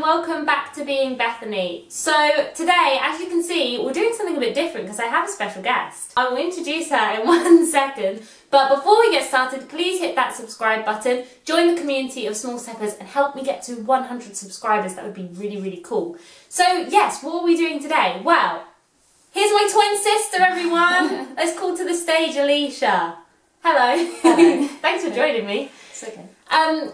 welcome back to Being Bethany. So today, as you can see, we're doing something a bit different because I have a special guest. I will introduce her in 1 second, but before we get started, please hit that subscribe button, join the community of small steppers and help me get to 100 subscribers. That would be really, really cool. So yes, what are we doing today? Well, here's my twin sister, everyone. Let's call to the stage Alicia. Hello. Hello. Thanks for joining me. It's okay.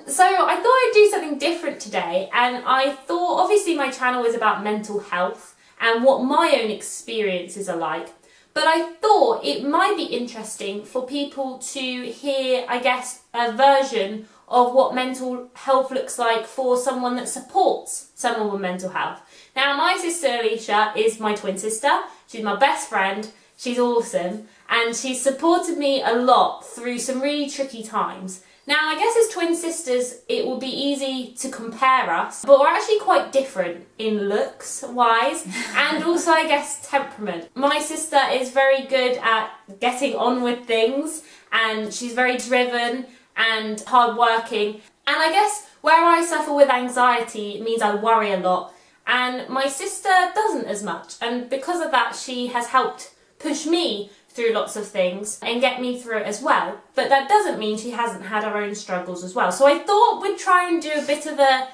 So I thought I'd do something different today, and I thought obviously my channel is about mental health and what my own experiences are like, but I thought it might be interesting for people to hear, I guess, a version of what mental health looks like for someone that supports someone with mental health. Now, my sister Alicia is my twin sister. She's my best friend. She's awesome, and she's supported me a lot through some really tricky times. Now, I guess as twin sisters, it will be easy to compare us, but we're actually quite different in looks-wise, and also, I guess, temperament. My sister is very good at getting on with things, and she's very driven and hardworking. And I guess where I suffer with anxiety, it means I worry a lot, and my sister doesn't as much. And because of that, she has helped push me through lots of things and get me through it as well. But that doesn't mean she hasn't had her own struggles as well. So I thought we'd try and do a bit of a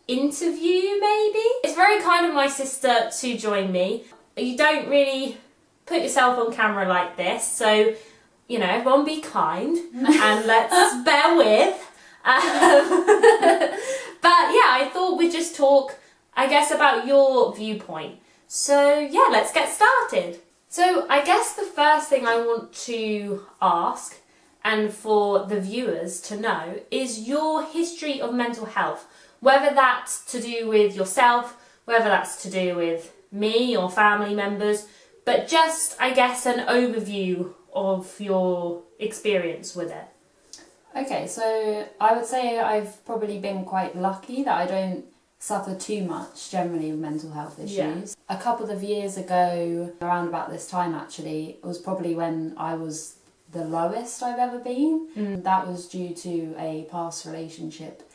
interview maybe. It's very kind of my sister to join me. You don't really put yourself on camera like this, so you know, everyone be kind and let's bear with. But yeah, I thought we'd just talk, I guess, about your viewpoint. So yeah, let's get started. So I guess the first thing I want to ask, and for the viewers to know, is your history of mental health. Whether that's to do with yourself, whether that's to do with me or family members, but just, I guess, an overview of your experience with it. Okay, so I would say I've probably been quite lucky that I don't suffer too much generally with mental health issues. Yeah. A couple of years ago, around about this time actually, it was probably when I was the lowest I've ever been. That was due to a past relationship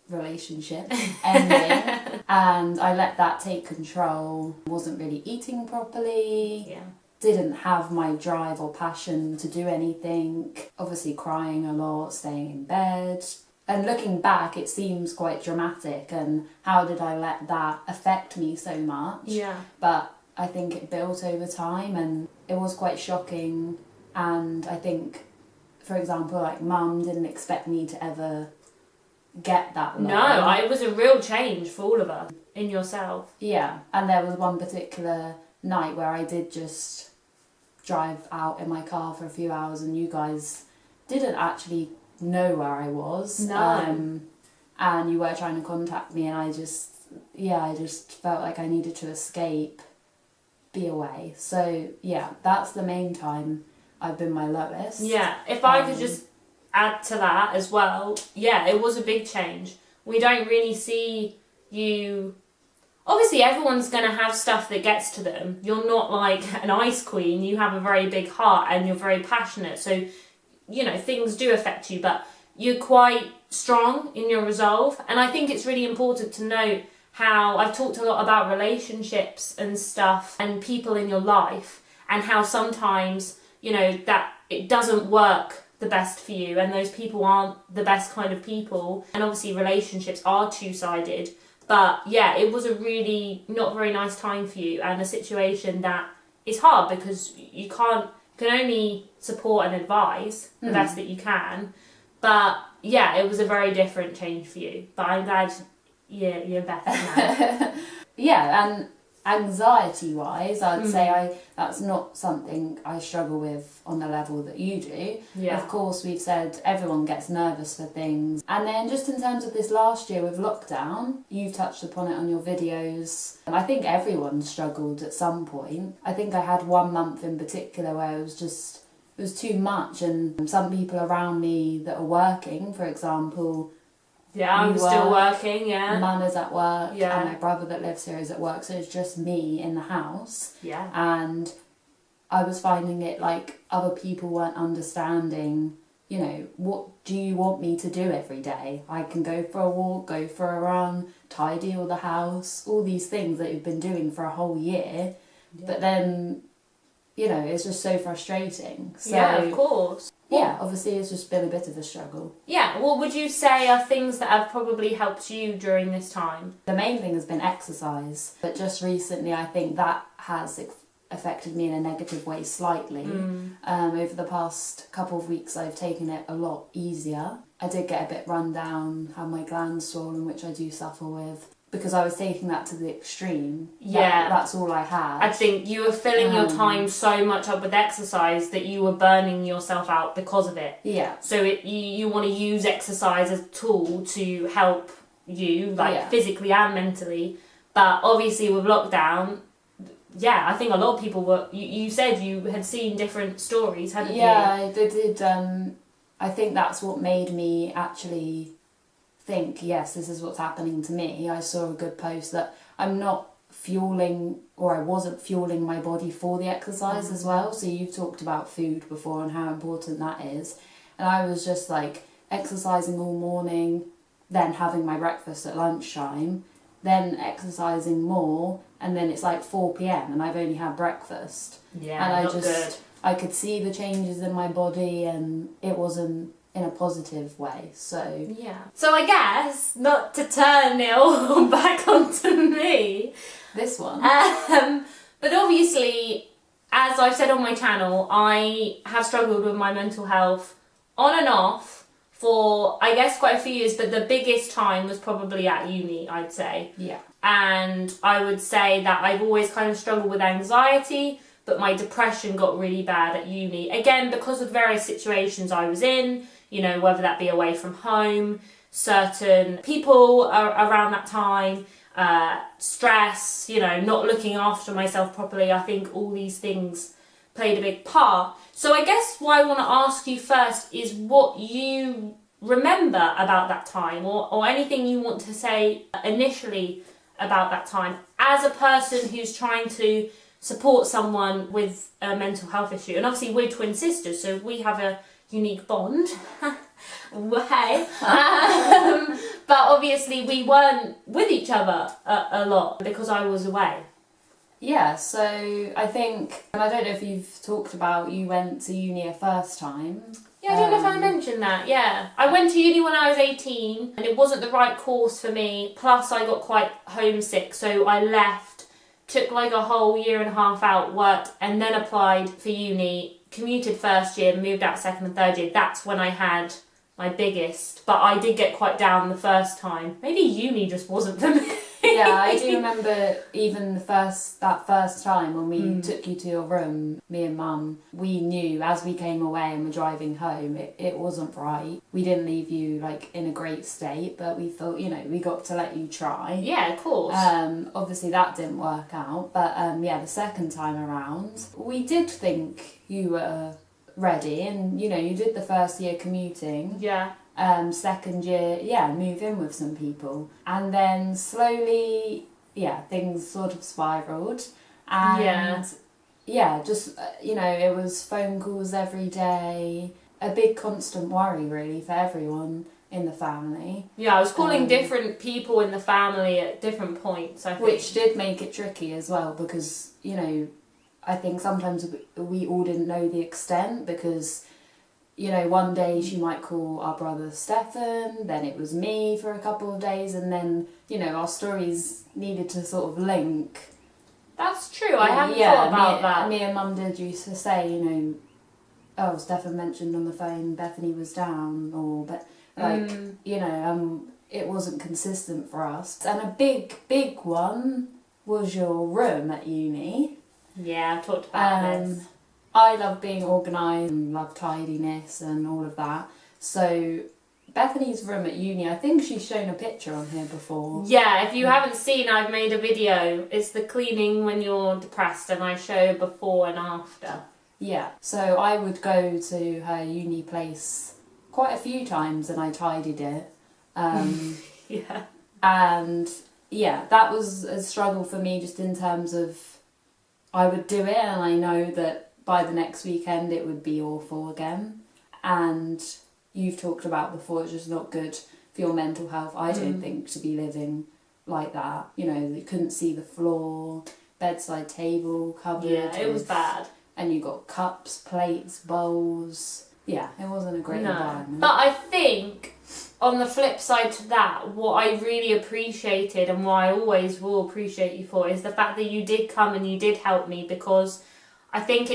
ending, and I let that take control. Wasn't really eating properly. Yeah. Didn't have my drive or passion to do anything. Obviously crying a lot, staying in bed. And looking back, it seems quite dramatic, and how did I let that affect me so much? Yeah. But I think it built over time, and it was quite shocking. And I think, for example, like Mum didn't expect me to ever get that low. No, it was a real change for all of us in yourself. Yeah, and there was one particular night where I did just drive out in my car for a few hours, and you guys didn't actually know where I was. No. And you were trying to contact me, and I just felt like I needed to escape, be away. So yeah, that's the main time I've been my lowest. Yeah, if I could just add to that as well, yeah, it was a big change. We don't really see you. Obviously, everyone's going to have stuff that gets to them. You're not like an ice queen. You have a very big heart and you're very passionate. So, you know, things do affect you, but you're quite strong in your resolve. And I think it's really important to note how I've talked a lot about relationships and stuff and people in your life, and how sometimes, you know, that it doesn't work the best for you, and those people aren't the best kind of people. And obviously relationships are two-sided. But yeah, it was a really not very nice time for you, and a situation that is hard because you can only support and advise the best that you can. But yeah, it was a very different change for you. But I'm glad you're better now. Yeah, and anxiety-wise, I'd say that's not something I struggle with on the level that you do. Yeah. Of course, we've said everyone gets nervous for things. And then just in terms of this last year with lockdown, you've touched upon it on your videos. And I think everyone struggled at some point. I think I had 1 month in particular where it was too much, and some people around me that are working, for example, Yeah, I'm still working, yeah. Mum is at work, Yeah. and my brother that lives here is at work, so it's just me in the house. Yeah. And I was finding it like other people weren't understanding you know, what do you want me to do every day? I can go for a walk, go for a run, tidy all the house, all these things that you've been doing for a whole year. Yeah. But then, you know, it's just so frustrating. So, yeah, of course. Yeah, obviously it's just been a bit of a struggle. Yeah, what would you say are things that have probably helped you during this time? The main thing has been exercise, but just recently I think that has affected me in a negative way slightly. Over the past couple of weeks I've taken it a lot easier. I did get a bit run down, had my glands swollen, which I do suffer with, because I was taking that to the extreme. Yeah. That's all I had. I think you were filling your time so much up with exercise that you were burning yourself out because of it. Yeah. So you want to use exercise as a tool to help you, like physically and mentally. But obviously with lockdown, yeah, I think a lot of people were... You said you had seen different stories, hadn't you? Yeah, I did. I think that's what made me actually think, yes, this is what's happening to me. I saw a good post that I'm not fueling, or I wasn't fueling my body for the exercise as well. So you've talked about food before and how important that is. And I was just like exercising all morning, then having my breakfast at lunchtime, then exercising more, and then it's like 4 p.m. and I've only had breakfast. Yeah, and not good. I could see the changes in my body, and it wasn't in a positive way. So yeah. So I guess, not to turn it all back onto me, this one. But obviously, as I've said on my channel, I have struggled with my mental health on and off for, I guess, quite a few years, but the biggest time was probably at uni, I'd say. Yeah. And I would say that I've always kind of struggled with anxiety, but my depression got really bad at uni. Again, because of various situations I was in, you know, whether that be away from home, certain people around that time, stress, you know, not looking after myself properly. I think all these things played a big part. So I guess what I want to ask you first is what you remember about that time, or anything you want to say initially about that time as a person who's trying to support someone with a mental health issue. And obviously we're twin sisters, so we have a unique bond. Hey. But obviously we weren't with each other a lot because I was away. Yeah, so I think, and I don't know if you've talked about, you went to uni a first time. Yeah, I don't know if I mentioned that, yeah. I went to uni when I was 18 and it wasn't the right course for me, plus I got quite homesick, so I left, took like a whole year and a half out, worked, and then applied for uni, commuted first year, moved out second and third year. That's when I had my biggest, but I did get quite down the first time. Maybe uni just wasn't for me. Yeah, I do remember even that first time when we took you to your room, me and Mum, we knew as we came away and were driving home, it wasn't right. We didn't leave you like in a great state, but we thought, you know, we got to let you try. Yeah, of course. Obviously that didn't work out, but yeah, the second time around, we did think you were ready, and you know, you did the first year commuting. Yeah. Second year, yeah, move in with some people, and then slowly, yeah, things sort of spiraled, and yeah, just you know, it was phone calls every day, a big constant worry really for everyone in the family. Yeah, I was calling different people in the family at different points, I think. Which did make it tricky as well, because you know, I think sometimes we all didn't know the extent, because you know, one day she might call our brother Stefan, then it was me for a couple of days, and then, you know, our stories needed to sort of link. That's true, I haven't thought about that. Me and Mum did used to say, you know, oh, Stefan mentioned on the phone Bethany was down, or, but, like, you know, it wasn't consistent for us. And a big one was your room at uni. Yeah, I've talked about this. I love being organised and love tidiness and all of that. So Bethany's room at uni, I think she's shown a picture on here before. Yeah, if you haven't seen, I've made a video. It's the cleaning when you're depressed, and I show before and after. Yeah, so I would go to her uni place quite a few times and I tidied it. Yeah. And yeah, that was a struggle for me, just in terms of I would do it and I know that by the next weekend it would be awful again. And you've talked about before, it's just not good for your mental health, I don't think, to be living like that. You know, you couldn't see the floor, bedside table covered. Yeah, it was bad. And you got cups, plates, bowls. Yeah, it wasn't a great environment. But I think on the flip side to that, what I really appreciated and what I always will appreciate you for is the fact that you did come and you did help me, because I think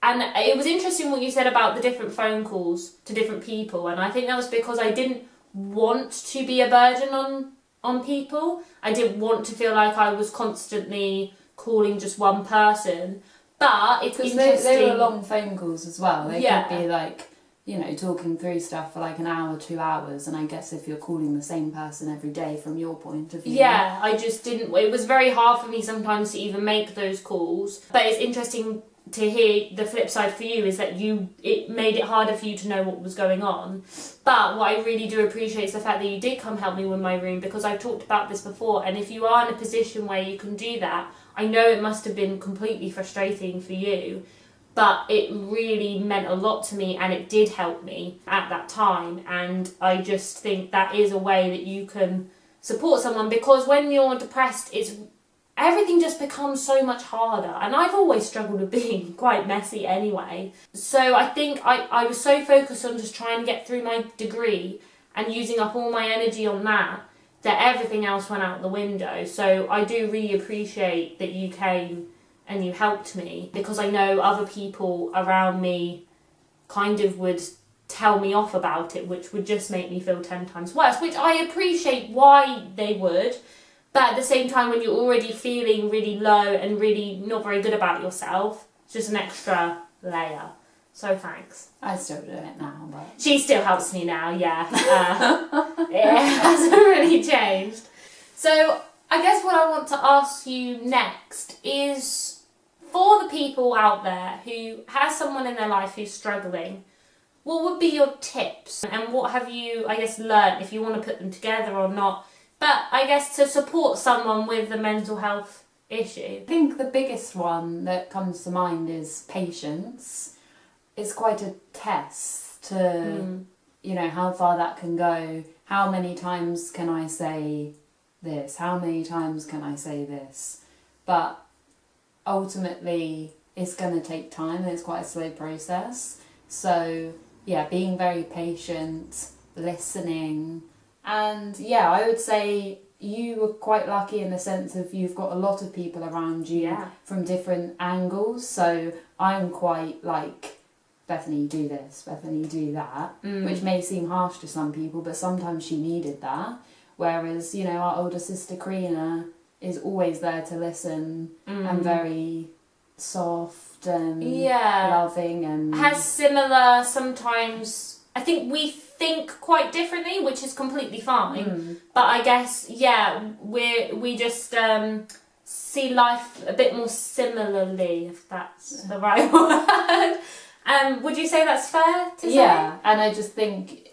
and it was interesting what you said about the different phone calls to different people, and I think that was because I didn't want to be a burden on people. I didn't want to feel like I was constantly calling just one person. But it's interesting. They were long phone calls as well. They could be like, you know, talking through stuff for like an hour, 2 hours. And I guess if you're calling the same person every day from your point of view. Yeah, I just didn't. It was very hard for me sometimes to even make those calls. But it's interesting to hear the flip side for you is that it made it harder for you to know what was going on. But what I really do appreciate is the fact that you did come help me with my room, because I've talked about this before, and if you are in a position where you can do that, I know it must have been completely frustrating for you, but it really meant a lot to me, and it did help me at that time. And I just think that is a way that you can support someone, because when you're depressed, everything just becomes so much harder. And I've always struggled with being quite messy anyway. So I think I was so focused on just trying to get through my degree and using up all my energy on that everything else went out the window. So I do really appreciate that you came and you helped me, because I know other people around me kind of would tell me off about it, which would just make me feel 10 times worse, which I appreciate why they would. But at the same time, when you're already feeling really low and really not very good about yourself, it's just an extra layer. So thanks. I still do it now, but... She still helps me now, yeah. It hasn't really changed. So I guess what I want to ask you next is, for the people out there who has someone in their life who's struggling, what would be your tips? And what have you, I guess, learnt, if you want to put them together or not? But I guess to support someone with a mental health issue. I think the biggest one that comes to mind is patience. It's quite a test to, you know, how far that can go. How many times can I say this? How many times can I say this? But ultimately, it's going to take time, and it's quite a slow process. So, yeah, being very patient, listening. And yeah, I would say you were quite lucky in the sense of you've got a lot of people around you from different angles. So I'm quite like, Bethany, do this, Bethany, do that, which may seem harsh to some people, but sometimes she needed that. Whereas, you know, our older sister Karina is always there to listen and very soft and loving, and has similar, sometimes I think we think quite differently, which is completely fine. But I guess we just see life a bit more similarly, if that's the right word. Would you say that's fair to say? Yeah, and I just think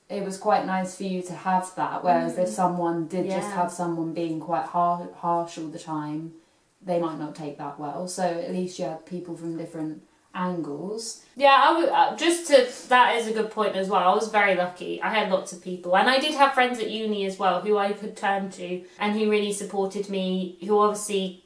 it was quite nice for you to have that, whereas if someone did just have someone being quite harsh all the time, they might not take that well. So at least you had people from different angles. Yeah, I would, that is a good point as well. I was very lucky. I had lots of people, and I did have friends at uni as well who I could turn to and who really supported me, who obviously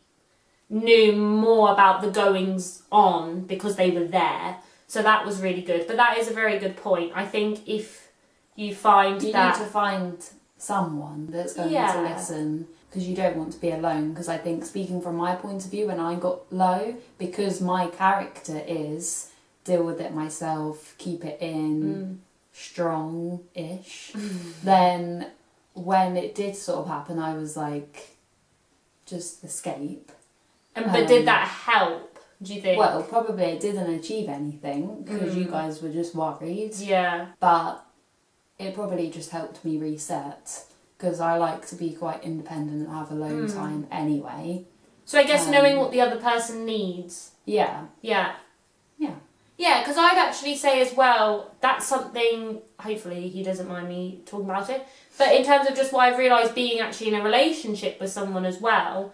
knew more about the goings on because they were there. So that was really good. But that is a very good point. I think if you find you that... need to find someone that's going to listen, because you don't want to be alone. Because I think, speaking from my point of view, when I got low, because my character is deal with it myself, keep it in, strong-ish, then when it did sort of happen, I was like, just escape. But did that help? Do you think? Well, probably it didn't achieve anything because you guys were just worried. Yeah. But it probably just helped me reset, because I like to be quite independent and have alone time anyway. So I guess knowing what the other person needs. Yeah. Yeah. Yeah. Yeah, because I'd actually say as well, that's something, hopefully he doesn't mind me talking about it, but in terms of just what I've realised being actually in a relationship with someone as well,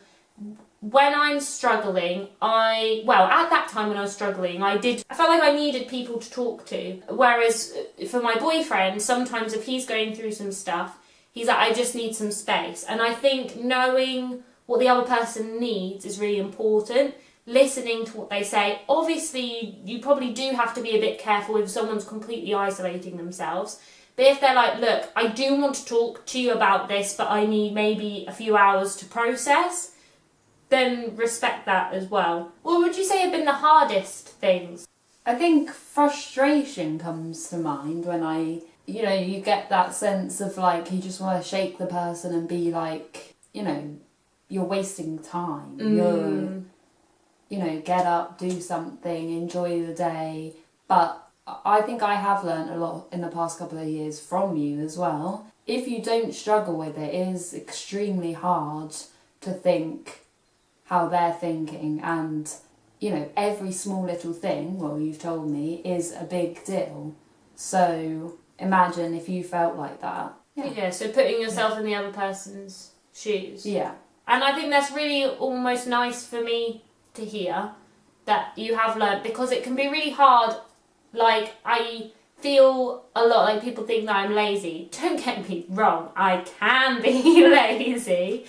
when I'm struggling, at that time when I was struggling, I felt like I needed people to talk to. Whereas for my boyfriend, sometimes if he's going through some stuff, he's like, I just need some space. And I think knowing what the other person needs is really important. Listening to what they say. Obviously, you probably do have to be a bit careful if someone's completely isolating themselves. But if they're like, look, I do want to talk to you about this, but I need maybe a few hours to process, then respect that as well. What would you say have been the hardest things? I think frustration comes to mind when you get that sense of like, you just want to shake the person and be like, you're wasting time. Get up, do something, enjoy the day. But I think I have learned a lot in the past couple of years from you as well. If you don't struggle with it, it is extremely hard to think how they're thinking, and every small little thing, well, you've told me, is a big deal. So imagine if you felt like that. Yeah, so putting yourself in the other person's shoes. Yeah. And I think that's really almost nice for me to hear that you have learned, because it can be really hard. Like, I feel a lot like people think that I'm lazy. Don't get me wrong, I can be lazy.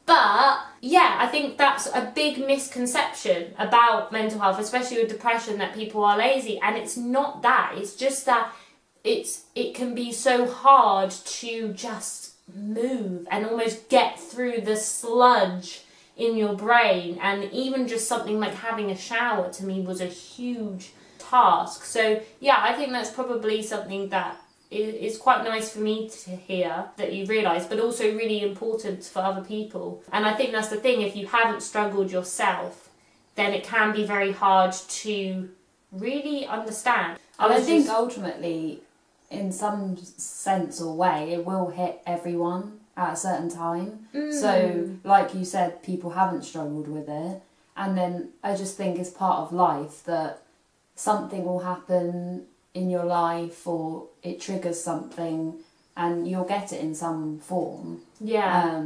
But yeah, I think that's a big misconception about mental health, especially with depression, that people are lazy. And it's not that. It's just that it can be so hard to just move and almost get through the sludge in your brain. And even just something like having a shower to me was a huge task. So yeah, I think that's probably something that is quite nice for me to hear that you realise, but also really important for other people. And I think that's the thing, if you haven't struggled yourself, then it can be very hard to really understand. And I think ultimately, in some sense or way, it will hit everyone at a certain time. So like you said, people haven't struggled with it, and then I just think it's part of life that something will happen in your life, or it triggers something, and you'll get it in some form. Yeah.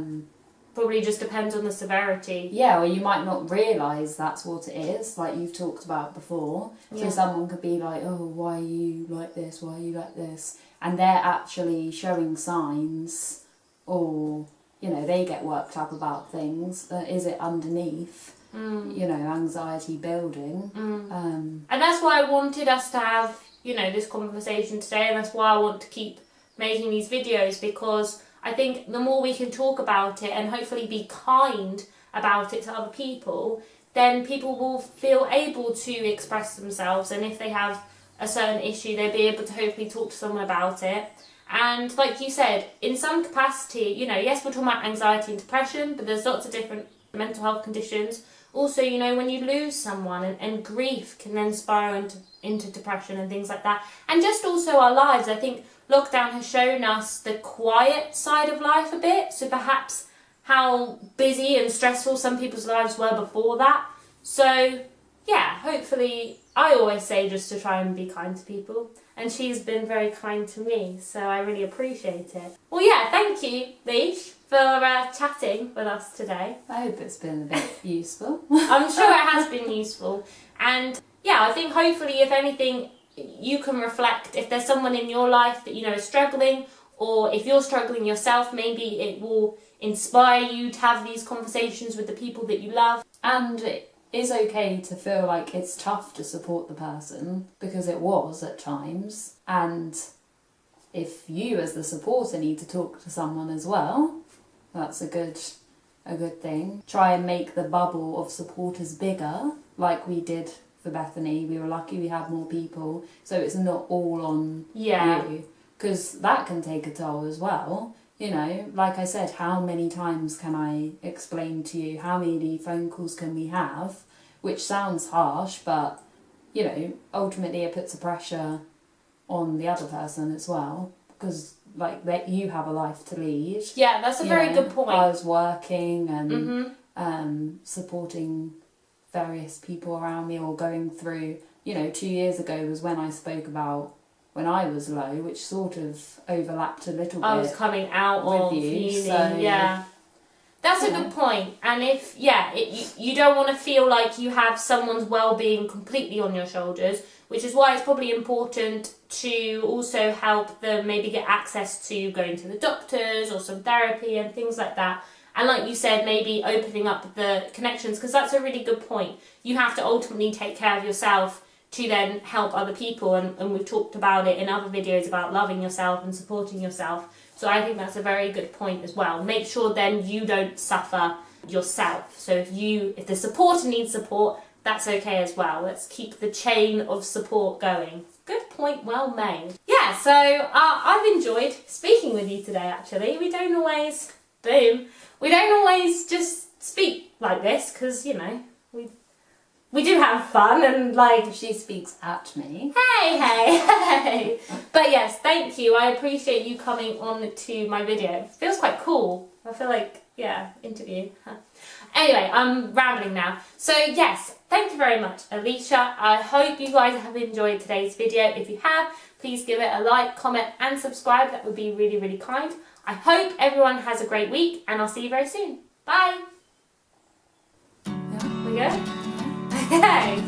Probably just depends on the severity. Yeah, or you might not realise that's what it is, like you've talked about before. So someone could be like, oh, why are you like this? Why are you like this? And they're actually showing signs, or, they get worked up about things. Is it underneath? Anxiety building. And that's why I wanted us to have, this conversation today, and that's why I want to keep making these videos, because I think the more we can talk about it and hopefully be kind about it to other people, then people will feel able to express themselves, and if they have a certain issue, they'll be able to hopefully talk to someone about it. And like you said, in some capacity, yes, we're talking about anxiety and depression, but there's lots of different mental health conditions. Also, when you lose someone, and grief can then spiral into depression and things like that. And just also our lives. I think lockdown has shown us the quiet side of life a bit. So perhaps how busy and stressful some people's lives were before that. So yeah, hopefully, I always say just to try and be kind to people. And she's been very kind to me, so I really appreciate it. Well, yeah, thank you, Leash, for chatting with us today. I hope it's been a bit useful. I'm sure it has been useful. And yeah, I think hopefully, if anything, you can reflect. If there's someone in your life that is struggling, or if you're struggling yourself, maybe it will inspire you to have these conversations with the people that you love. And it is okay to feel like it's tough to support the person, because it was at times. And if you as the supporter need to talk to someone as well, that's a good thing. Try and make the bubble of supporters bigger, like we did for Bethany. We were lucky we had more people, so it's not all on you, because that can take a toll as well. Like I said, how many times can I explain to you? How many phone calls can we have? Which sounds harsh, but, ultimately it puts a pressure on the other person as well, because, you have a life to lead. Yeah, that's a very good point. I was working and supporting various people around me, or going through, 2 years ago was when I spoke about when I was low, which sort of overlapped a little bit. I was coming out of you, uni, so yeah. That's a good point. And if, you don't want to feel like you have someone's well-being completely on your shoulders, which is why it's probably important to also help them maybe get access to going to the doctors or some therapy and things like that. And like you said, maybe opening up the connections, because that's a really good point. You have to ultimately take care of yourself to then help other people. And we've talked about it in other videos about loving yourself and supporting yourself. So I think that's a very good point as well. Make sure then you don't suffer yourself. So if the supporter needs support, that's okay as well. Let's keep the chain of support going. Good point, well made. Yeah, so I've enjoyed speaking with you today, actually. We don't always just speak like this, because, you know, we do have fun, and like... She speaks at me. Hey. But yes, thank you. I appreciate you coming on to my video. It feels quite cool. I feel like, interview. Anyway, I'm rambling now. So yes, thank you very much, Alicia. I hope you guys have enjoyed today's video. If you have, please give it a like, comment and subscribe. That would be really, really kind. I hope everyone has a great week, and I'll see you very soon. Bye. Yeah. We go? Okay.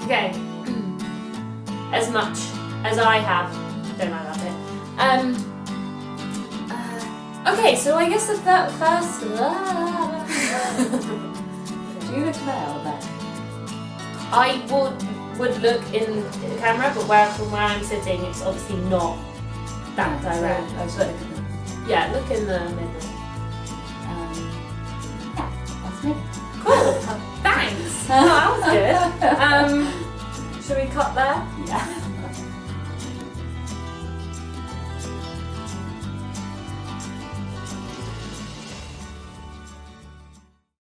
Okay. As much as I have. Don't like that bit. Okay, so I guess the first... Do you look there or there? I would look in the camera, but from where I'm sitting, it's obviously not that direct. Yeah, look in the middle. Yeah, that's me. Cool. Thanks. Oh, that was good. Should we cut there? Yeah.